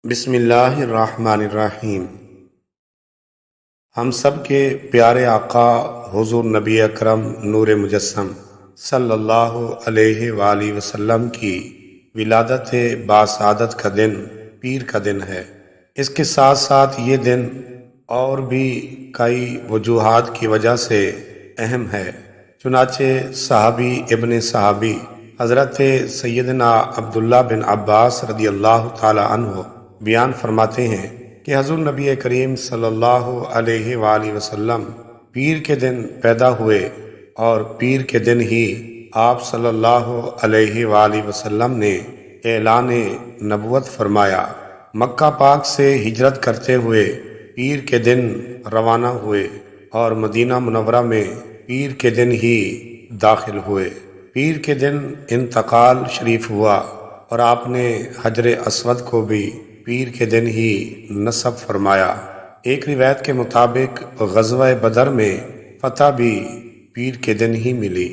بسم اللہ الرحمن الرحیم۔ ہم سب کے پیارے آقا حضور نبی اکرم نور مجسم صلی اللہ علیہ وآلہ وسلم کی ولادت باسعادت کا دن پیر کا دن ہے۔ اس کے ساتھ ساتھ یہ دن اور بھی کئی وجوہات کی وجہ سے اہم ہے۔ چنانچہ صحابی ابن صحابی حضرت سیدنا عبداللہ بن عباس رضی اللہ تعالی عنہ بیان فرماتے ہیں کہ حضور نبی کریم صلی اللہ علیہ وآلہ وسلم پیر کے دن پیدا ہوئے اور پیر کے دن ہی آپ صلی اللہ علیہ وآلہ وسلم نے اعلان نبوت فرمایا۔ مکہ پاک سے ہجرت کرتے ہوئے پیر کے دن روانہ ہوئے اور مدینہ منورہ میں پیر کے دن ہی داخل ہوئے۔ پیر کے دن انتقال شریف ہوا اور آپ نے حجر اسود کو بھی پیر کے دن ہی نصب فرمایا۔ ایک روایت کے مطابق غزوہ بدر میں فتح بھی پیر کے دن ہی ملی۔